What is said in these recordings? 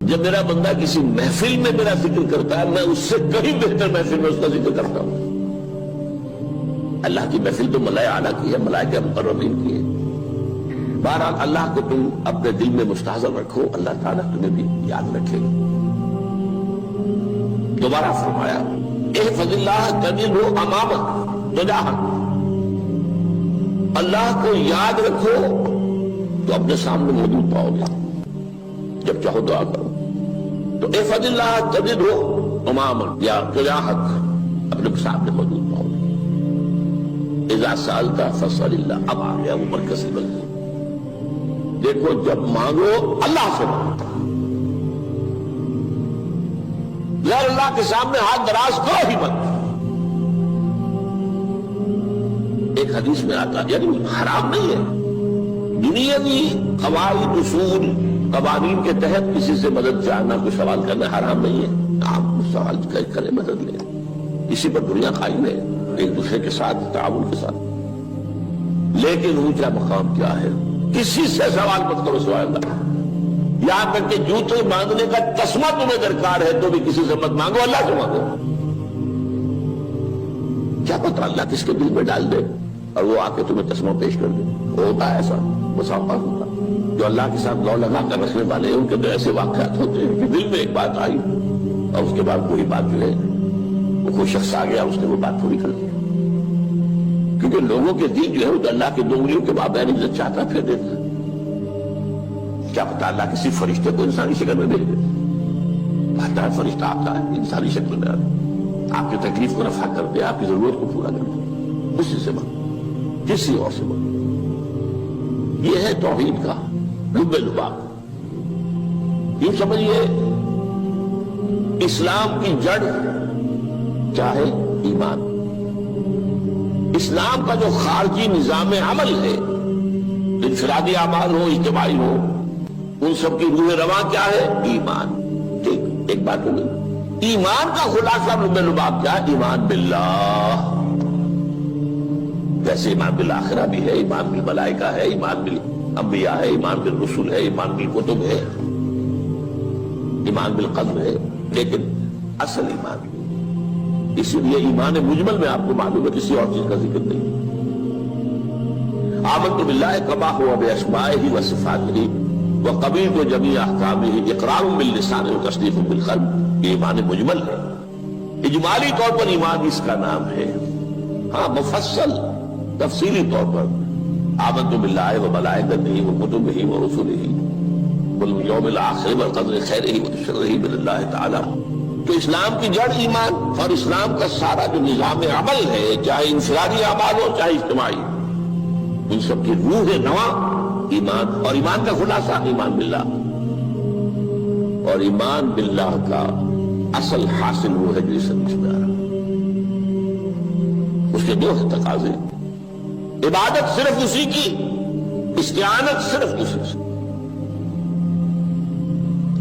جب میرا بندہ کسی محفل میں میرا ذکر کرتا ہے میں اس سے کہیں بہتر محفل میں اس کا ذکر کرتا ہوں۔ اللہ کی محفل تو ملائکہ اعلیٰ کی ہے، ملائکہ مقربین کی ہے۔ بہرحال اللہ کو تم اپنے دل میں مستحضر رکھو، اللہ تعالیٰ تمہیں بھی یاد رکھے گا۔ دوبارہ فرمایا احفظ اللہ تجدہ امامک تجاہک، اللہ کو یاد رکھو تو اپنے سامنے موجود پاؤ گے، جب چاہو دعا کرو تو احفظ اللہ تجدہ امامک یا تجاہک، اپنے سامنے موجود پاؤ گے۔ اذا سألت فاسأل اللہ، اب آ گیا وہ مرکزی بلکہ دیکھو جب مانگو اللہ سے مانگو، غیر اللہ کے سامنے ہاتھ دراز کرو ہی مت۔ ایک حدیث میں آتا یعنی حرام نہیں ہے، دنیاوی قواعد اصول قوانین کے تحت کسی سے مدد چاہنا، کوئی سوال کرنا حرام نہیں ہے۔ آپ سوال کریں، مدد لیں، اسی پر دنیا قائم ہے، ایک دوسرے کے ساتھ تعاون کے ساتھ۔ لیکن اونچا مقام کیا ہے؟ کسی سے سوال مت کرو سوائے اللہ، یہاں تک کہ جوتے باندھنے کا تسمہ تمہیں درکار ہے تو بھی کسی سے مت مانگو، اللہ سے مانگو۔ کیا پتہ اللہ کس کے دل میں ڈال دے اور وہ آ کے تمہیں تسمہ پیش کر دے۔ ہوتا ہے ایسا، مسافات ہوتا جو اللہ کے ساتھ لو لگا کر رکھنے والے ہیں ان کے تو ایسے واقعات ہوتے ہیں کہ دل میں ایک بات آئی اور اس کے بعد کوئی بات جو ہے وہ کوئی شخص آ گیا اس نے وہ بات پوری کر دی، کیونکہ لوگوں کے دل جو ہے وہ تو اللہ کے دو انگلیوں کے مابین عزت چاہتا پھر دیتا۔ کیا پتا اللہ کسی فرشتے کو انسانی شکل میں بھیج دے، آتا ہے فرشتہ آتا ہے انسانی شکل میں، آپ کی تکلیف کو رفع کر دے، آپ کی ضرورت کو پورا کر دے۔ اسی سے مانگو، کسی اور سے مانگو۔ یہ ہے توحید کا لب لباب۔ یوں سمجھیے اسلام کی جڑ کیا ہے؟ ایمان۔ اسلام کا جو خارجی نظام عمل ہے، انفرادی اعمال ہو اجتماعی ہو، ان سب کی روح رواں کیا ہے؟ ایمان۔ ٹھیک، ایک بات ہوگی، ایمان کا خلاصہ لب لباب کیا ہے؟ ایمان باللہ۔ ویسے ایمان بالآخرہ بھی ہے، ایمان بالملائکہ ہے، ایمان بالانبیاء ہے، ایمان بالرسل ہے، ایمان بالکتب ہے، ایمان بالقدر ہے، لیکن اصل ایمان، اسی لیے ایمان مجمل میں آپ کو معلوم ہے کسی اور چیز کا ذکر نہیں۔ آمنت باللہ کما ہوا باسمائہ وصفاتہ وقبلت جمیع احکامہ اقرار باللسان وتصدیق بالقلب، یہ ایمان مجمل ہے۔ اجمالی طور پر ایمان اس کا نام ہے، ہاں مفصل تفصیلی طور پر آمنت باللہ وملائکتہ وکتبہ ورسلہ والیوم الآخر والقدر خیرہ وشرہ من اللہ تعالی۔ تو اسلام کی جڑ ایمان، اور اسلام کا سارا جو نظام عمل ہے، چاہے انفرادی اعمال ہو چاہے اجتماعی، ان سب کی روح نواں ایمان، اور ایمان کا خلاصہ ایمان باللہ۔ اور ایمان باللہ کا اصل حاصل وہ ہے جو سمجھ میں آ رہا، اس کے دو تقاضے، عبادت صرف اسی کی، استعانت صرف اسی سے۔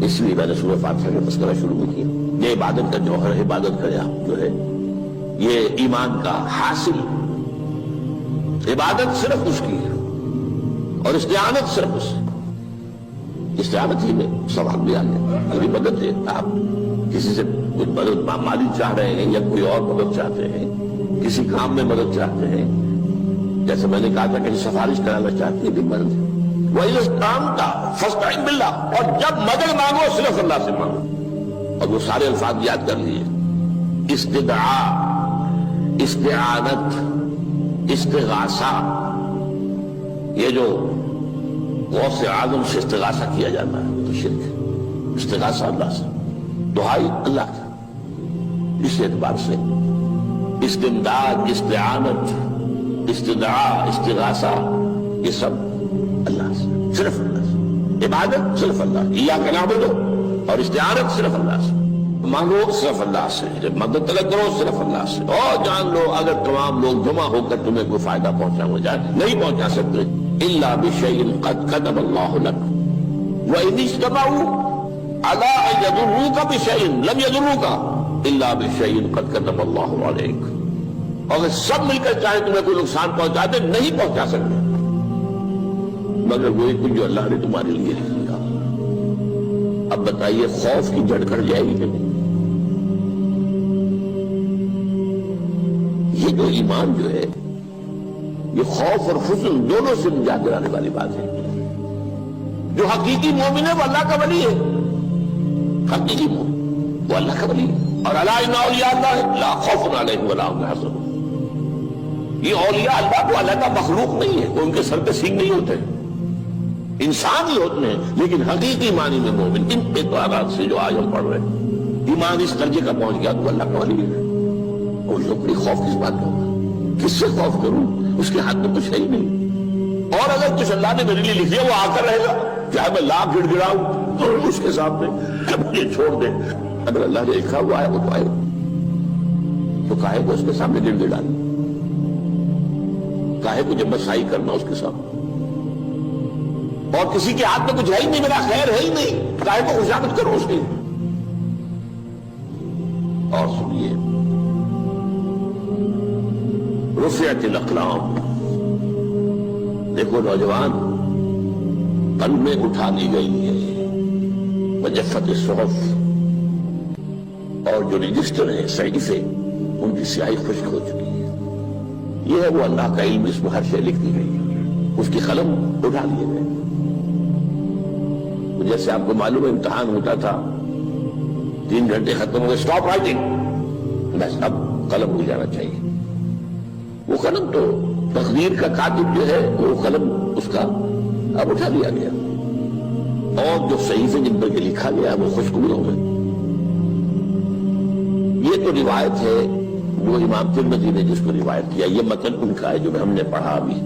اس لیے میں نے سورہ فاتحہ کا تذکرہ شروع کیا، یہ عبادت کا جوہر ہے، عبادت کا جو ہے یہ ایمان کا حاصل، عبادت صرف اس کی ہے اور استعانت صرف اس سے۔ استعانت ہی میں سوال بھی آ گیا، اگلی مدد ہے، آپ کسی سے کچھ مدد مالی چاہ رہے ہیں یا کوئی اور مدد چاہتے ہیں، کسی کام میں مدد چاہتے ہیں، جیسے میں نے کہا تھا کہ سفارش کرانا چاہتے ہیں بھی مدد، وَإِذَا اسْتَعَنْتَ فَاسْتَعِنْ بِاللَّهِ، اور جب مدد مانگو صرف اللہ سے مانگو۔ اور وہ سارے الفاظ یاد کر لیجیے، استدعاء، استعانت، استغاثہ، یہ جو غوث اعظم سے استغاثہ کیا جاتا ہے تو شرک ہے۔ استغاثہ اللہ سے، دعائی اللہ کی، اس اعتبار سے استمداد، استعانت، استدعاء، استغاثہ، یہ سب اللہ سے، صرف اللہ سے۔ عبادت صرف اللہ، ایاک نعبد، اور استعانت صرف اللہ سے، مانگو صرف اللہ سے، جب مدد طلب کرو صرف اللہ سے۔ اور جان لو اگر تمام لوگ جمع ہو کر تمہیں کوئی فائدہ پہنچا جائے نہیں پہنچا سکتے، الا بشیء قد کتب اللہ لک وان اجتمعوا علی ان یضروک بشیء لم یضروک الا بشیء قد کتب اللہ علیک، اور سب مل کر چاہے تمہیں کوئی نقصان پہنچا دے نہیں پہنچا سکتے مگر وہی کچھ جو اللہ نے تمہارے لیے لکھا۔ اب بتائیے خوف کی جڑ کٹ جائے گی کہ نہیں؟ یہ جو ایمان جو ہے یہ خوف اور حزن دونوں سے نجات دلانے والی بات ہے. جو حقیقی مومن ہے وہ اللہ کا ولی ہے. حقیقی مومن وہ اللہ کا ولی ہے. اور الا ان اولیاء اللہ لا خوف علیہم ولا هم يحزنون. یہ اولیاء اللہ کو اللہ کا مخلوق نہیں ہے, وہ ان کے سر پہ سینگ نہیں ہوتے, انسان ہی ہوتے ہیں, لیکن حقیقی معنی میں مومن. ان اعتبارات سے جو آج ہم پڑھ رہے ہیں ایمان اس درجے کا پہنچ گیا تو اللہ کا ولی ہے. اور جو بڑی خوف کس بات کا ہوگا, کس سے خوف کروں, اس کے ہاتھ میں کچھ ہے ہی نہیں. اور اگر کچھ اللہ نے میرے لیے لکھ دیا وہ آ کر رہے گا, چاہے میں لاکھ گڑ گڑاؤں تو اس کے سامنے کہ مجھے چھوڑ دے. اگر اللہ نے لکھا ہوا ہے وہ تو آئے, تو کاہے کو اس کے سامنے گڑ گڑانا, کاہے کو جب مسائی کرنا اس کے سامنے. اور کسی کے ہاتھ میں کچھ ہے ہی نہیں, میرا خیر ہے ہی نہیں, کاہے کو خوشامد کرو اس کی. اور سنیے, رفعت الاقلام, دیکھو نوجوان, قلمیں اٹھا لی گئی ہے, وجفت الصحف, اور جو رجسٹر ہیں صحیفے ان کی سیاہی خشک ہو چکی ہے. یہ ہے وہ اللہ کا علم, اس میں ہر شے لکھ دی گئی ہے, اس کی قلم اٹھا لیے گئے. جیسے آپ کو معلوم ہے امتحان ہوتا تھا, 3 گھنٹے ختم ہو گئے, اسٹاپ رائٹنگ, بس اب قلم ہو جانا چاہیے. وہ قلم تو تقدیر کا کاتب جو ہے وہ قلم اس کا اب اٹھا لیا گیا, اور جو صحیفے جن پر لکھا گیا وہ خشک بھی ہو گئے. یہ تو روایت ہے جو امام ترمذی نے جس کو روایت کیا, یہ متن ان کا ہے جو ہم نے پڑھا ابھی,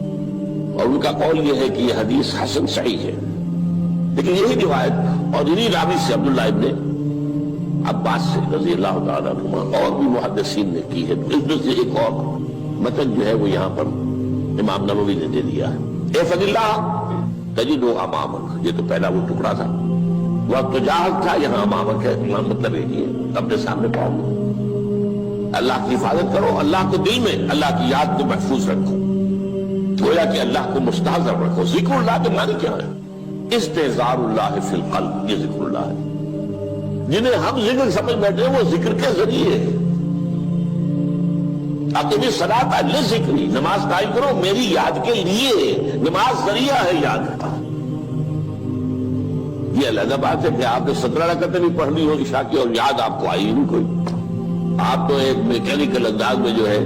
اور ان کا قول یہ ہے کہ یہ حدیث حسن صحیح ہے. لیکن یہی روایت اور انہی راوی سے عبداللہ ابن عباس سے رضی اللہ تعالیٰ عنہما اور بھی محدثین نے کی ہے. تو اس میں سے ایک اور متن جو ہے وہ یہاں پر امام نووی نے دے دیا ہے. احفظ اللہ تجدہ امامک, یہ تو پہلا وہ ٹکڑا تھا, وہ تجاہک تھا, یہاں امامک ہے. امام مطلب یہ ہے اپنے سامنے پاؤ گے. اللہ کی حفاظت کرو, اللہ کو دل میں, اللہ کی یاد کو محفوظ رکھو, گویا کہ اللہ کو مستحضر رکھو. ذکر اللہ کے معنی کیا ہے؟ استحضار اللہ فی القلب, یہ ذکر اللہ ہے. جنہیں ہم ذکر سمجھ بیٹھے ہیں وہ ذکر کے ذریعے ہے. اقیم الصلاۃ لذکری, نماز قائم کرو میری یاد کے لیے, نماز ذریعہ ہے یاد کا. یہ علیحدہ بات ہے کہ آپ نے 17 رکعتیں بھی پڑھنی ہو عشاء کی اور یاد آپ کو آئی نہیں کوئی, آپ تو ایک میکینیکل انداز میں جو ہے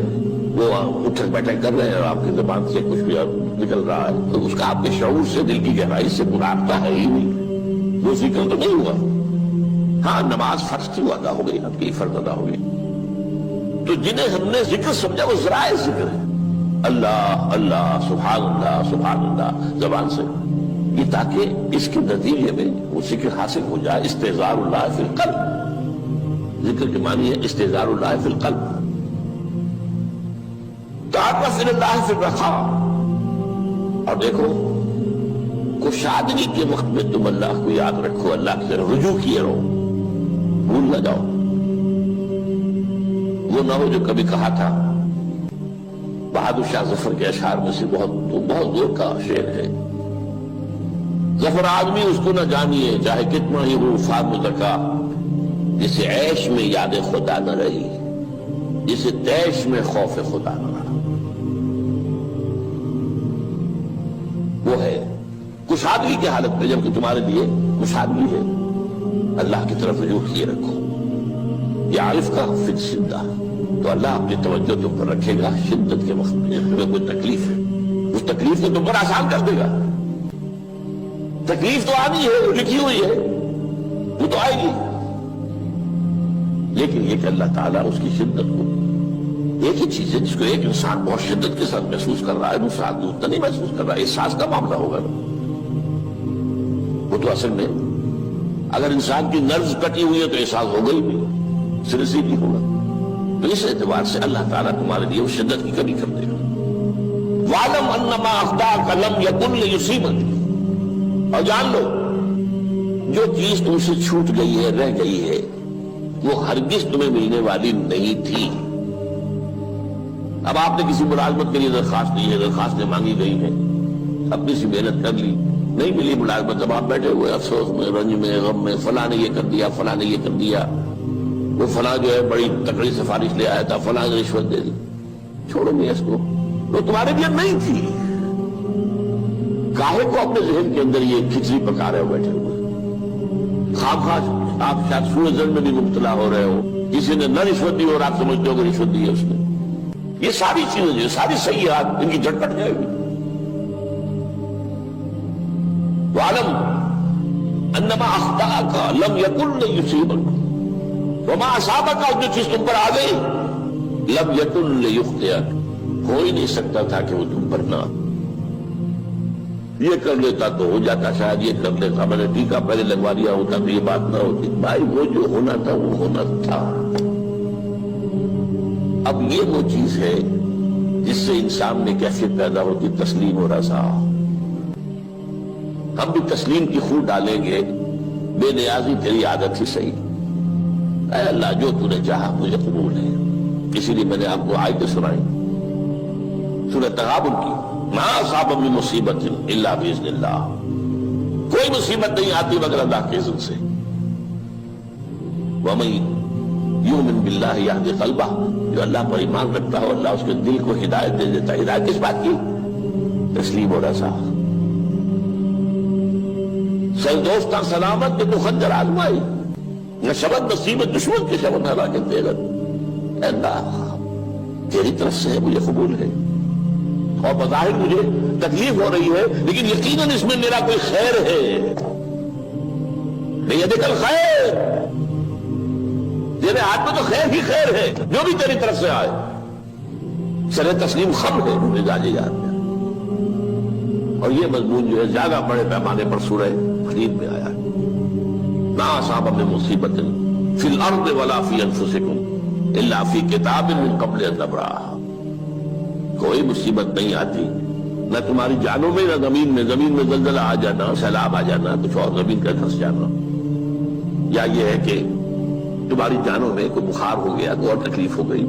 وہ اٹھک بیٹھک کر رہے ہیں اور آپ کی زبان سے کچھ بھی نکل رہا ہے, تو اس کا آپ کے شعور سے, دل کی گہرائی سے مراقبہ ہے ہی نہیں, وہ ذکر تو نہیں ہوا. ہاں نماز فرض تھی, وہ ادا ہو گئی, آپ کی فرض ادا ہو گئی. تو جنہیں ہم نے ذکر سمجھا وہ ذرائع ذکر ہے, اللہ اللہ سبحان اللہ سبحان اللہ زبان سے, یہ تاکہ اس کے نتیجے میں وہ ذکر حاصل ہو جائے. استحضار اللہ فی القلب, ذکر کے معنی ہے استحضار اللہ فی القلب. تعرف الی اللہ فی الرخاء, اور دیکھو کشادگی کے وقت میں تم اللہ کو یاد رکھو, اللہ کی طرف رجوع کیے رہو, بھول نہ جاؤ. وہ نہ ہو جو کبھی کہا تھا, بہادر شاہ ظفر کے اشعار میں سے بہت دور کا شعر ہے, ظفر آدمی اس کو نہ جانیے چاہے کتنا ہی وہ فام زکا, جسے عیش میں یاد خدا نہ رہی, جسے تیش میں خوف خدا نہ رہا. وہ ہے کشادگی کی حالت میں, جبکہ تمہارے لیے کشادگی ہے, اللہ کی طرف رجوع کیے رکھو. یہ عارف کا فی الشدہ, تو اللہ اپنی توجہ تم پر رکھے گا شدت کے وقت میں, جب تمہیں کوئی تکلیف ہے اس تکلیف کو تم پر آسان کر دے گا. تکلیف تو آنی ہے, لکھی ہوئی ہے, وہ تو آئے گی, لیکن یہ کہ اللہ تعالیٰ اس کی شدت کو, ایک ہی چیز ہے جس کو ایک انسان بہت شدت کے ساتھ محسوس کر رہا ہے, دوسرا آدمی اتنا نہیں محسوس کر رہا ہے, احساس کا معاملہ ہوگا. وہ تو اصل میں اگر انسان کی نرز کٹی ہوئی ہے تو احساس ہوگا ہی نہیں, سر سے بھی ہوگا. تو اس اعتبار سے اللہ تعالیٰ تمہارے لیے وہ شدت کی کمی کر دے گا. وَعْلَمْ أَنَّمَا أَخْطَأَكَ لَمْ يَكُنْ لِيُصِيبَكَ, اور جان لو جو چیز تم سے چھوٹ گئی ہے, رہ گئی ہے, وہ ہرگز تمہیں ملنے والی نہیں تھی. اب آپ نے کسی ملازمت کے لیے درخواست دی ہے, درخواستیں مانگی گئی ہیں, اپنی سی محنت کر لی, نہیں ملی ملازمت، جب آپ بیٹھے ہوئے افسوس میں، رنج میں، غم میں، فلاں نے یہ کر دیا، فلاں نے یہ کر دیا، وہ فلاں جو ہے بڑی تکڑی سفارش لے آیا تھا، فلاں نے رشوت دے دی، چھوڑو نہیں اس کو، وہ تمہارے لیے نہیں تھی. کاہے کو اپنے ذہن کے اندر یہ کھچڑی پکا رہے ہو بیٹھے ہوئے؟ خواہ آپ شاید سوء ظن میں بھی مبتلا ہو رہے ہو، کسی نے نہ رشوت دی اور آپ سمجھتے ہو کہ رشوت دی ہے اس نے. یہ ساری چیزیں جو ساری سیئات ان کی جھٹ پٹ جائے گی. وَعَلَمْ أَنَّمَا أَخْطَأَكَ لَمْ يَكُنْ لِيُصِيبَكَ وَمَا أَصَابَكَ، اور جو چیز تم پر آ گئی لَمْ يَكُنْ لِيُخْطِئَكَ، ہو ہی نہیں سکتا تھا کہ وہ تم پر نہ. یہ کر لیتا تو ہو جاتا، شاید یہ کر لیتا، میں نے ٹیکا پہلے لگوا دیا ہوتا تو یہ بات نہ ہوتی. بھائی وہ جو ہونا تھا وہ ہونا تھا. اب یہ وہ چیز ہے جس سے انسان میں کیفیت پیدا ہوتی تسلیم و رضا. ہم بھی تسلیم کی خو ڈالیں گے، بے نیازی تیری عادت ہی صحیح. اے اللہ جو تو نے چاہا مجھے قبول ہے. اسی لیے میں نے آپ کو آیتیں سنائی سورہ تغابن کی، ما اصاب من مصیبت الا باذن اللہ، کوئی مصیبت نہیں آتی مگر اللہ کے اذن سے. ومن یؤمن باللہ یہدی قلبہ، جو اللہ پر ایمان رکھتا ہو اللہ اس کے دل کو ہدایت دے دیتا ہے. ہدایت کس بات کی؟ تسلیم و رضا. سر دوستاں سلامت کے تو خنجر آزمائی، نہ شبت نصیبت دشمن کے شبت ہلاکت تیرت. اے اللہ تیری طرف سے ہے، مجھے قبول ہے، اور بظاہر مجھے تکلیف ہو رہی ہے لیکن یقیناً اس میں میرا کوئی خیر ہے. بیدک الخیر، تیرے ہاتھ میں تو خیر ہی خیر ہے جو بھی تیری طرف سے آئے. سر تسلیم خم ہے مزاج یاد میں. اور یہ مضمون جو ہے زیادہ بڑے پیمانے پر سورہ حدید میں آیا ہے. ما اصاب من مصیبت فی الارض ولا فی انفسکم الا فی کتاب من قبل ان نبرأها، کوئی مصیبت نہیں آتی نہ تمہاری جانوں میں نہ زمین میں. زمین میں زلزلہ آ جانا، سیلاب آ جانا، کچھ اور زمین کا دھس جانا، یا یہ ہے کہ تمہاری جانوں میں کوئی بخار ہو گیا، کوئی اور تکلیف ہو گئی،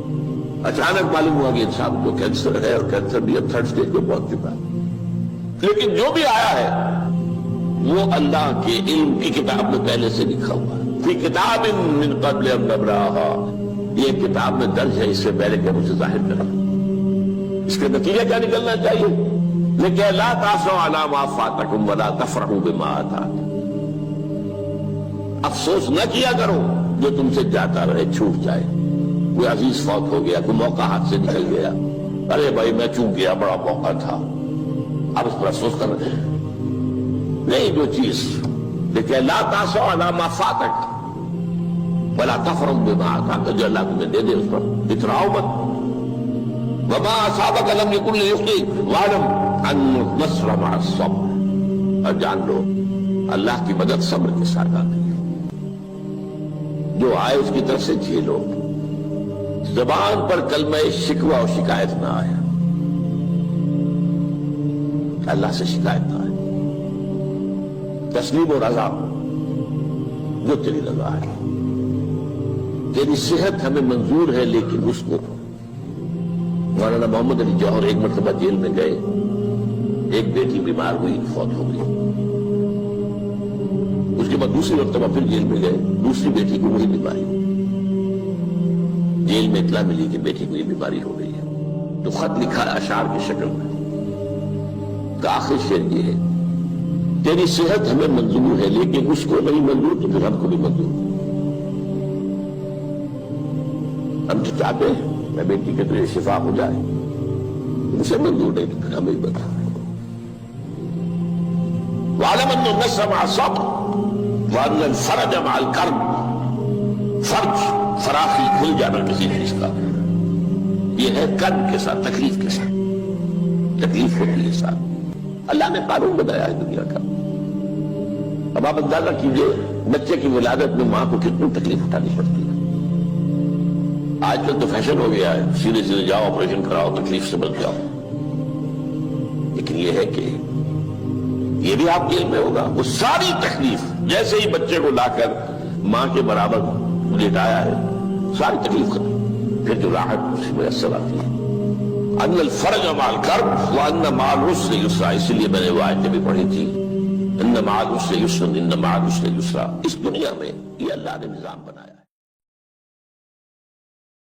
اچانک معلوم ہوا کہ انسان کو کینسر ہے اور کینسر بھی اب تھرڈ اسٹیج پہ پہنچ چکا ہے. لیکن جو بھی آیا ہے وہ اللہ کے علم کی کتاب میں پہلے سے لکھا ہوا ہے. فی کتاب من قبل ان نبرأها، یہ کتاب میں درج ہے اس سے پہلے کہ مجھے ظاہر کرنا. اس کے نتیجہ کیا نکلنا چاہیے؟ لیکن لا تأسوا علی ما فاتکم ولا تفرحوا بما آتاکم، افسوس نہ کیا کرو جو تم سے جاتا رہے، چھوٹ جائے. کوئی عزیز فوت ہو گیا، کوئی موقع ہاتھ سے نکل گیا، ارے بھائی میں چوک گیا، بڑا موقع تھا، اب اس پر افسوس کر رہے ہیں. نہیں جو چیز، لیکن لا تأسوا علی ما فاتک ولا تفرحوا بما آتاک، جو اللہ تمہیں دے دے اس پر اتراؤ مت. وما اصابك لم يكن ليخطئك واعلم ان النصر مع الصبر، اور جان لو اللہ کی مدد صبر کے ساتھ آتی ہے. جو آئے اس کی طرف سے جھیلو. زبان پر کلمہ شکوہ اور شکایت نہ آیا، اللہ سے شکایت نہ آئے. تسلیم و رضا، جو تیری رضا ہے. تیری صحت ہمیں منظور ہے لیکن اس کو. مولانا محمد علی جوہر ایک مرتبہ جیل میں گئے، ایک بیٹی بیمار ہوئی، فوت ہو گئی. اس کے بعد دوسری مرتبہ پھر جیل میں گئے، دوسری بیٹی کو وہی بیماری. جیل میں اطلاع ملی کہ بیٹی کو یہ بیماری ہو گئی ہے، تو خط لکھا اشعار کی شکل میں. کا آخری شعر یہ ہے، تیری صحت ہمیں منظور ہے لیکن اس کو نہیں منظور تو پھر ہم کو بھی منظور. ہم تو چاہتے ہیں میں بیٹی کے تو یہ شفا ہو جائے، اسے منظور نہیں تو پھر ہمیں ہی بتا. وَعَلَمَ أَنَّ النَّصْرَ مَعَ الصَّبْرِ وَأَنَّ الْفَرَجَ مَعَ الْكَرْبِ، فرج فراخی کھل جانا کسی چیز کا، یہ ہے کرب کے ساتھ، تکلیف کے ساتھ. تکلیف ہوتی ہے ساتھ. اللہ نے قانون بنایا ہے دنیا کا. اب آپ اندازہ کیجئے بچے کی ولادت میں ماں کو کتنی تکلیف اٹھانی پڑتی ہے. آج کل تو فیشن ہو گیا ہے، سیدھے سیدھے جاؤ آپریشن کراؤ تکلیف سے بچ جاؤ. لیکن یہ ہے کہ یہ بھی آپ کے علم میں ہوگا، وہ ساری تکلیف جیسے ہی بچے کو لا کر ماں کے برابر لٹایا ہے ساری تکلیف ختم، پھر جو راحت اسی میسر آتی ہے. ان الفرج مع الکرب وان مع العسر یسرا، اس لیے میں نے وہ آیتیں بھی پڑھی تھی ان مع العسر یسرا، ان مع العسر یسرا، اس دنیا میں یہ اللہ نے نظام بنایا ہے۔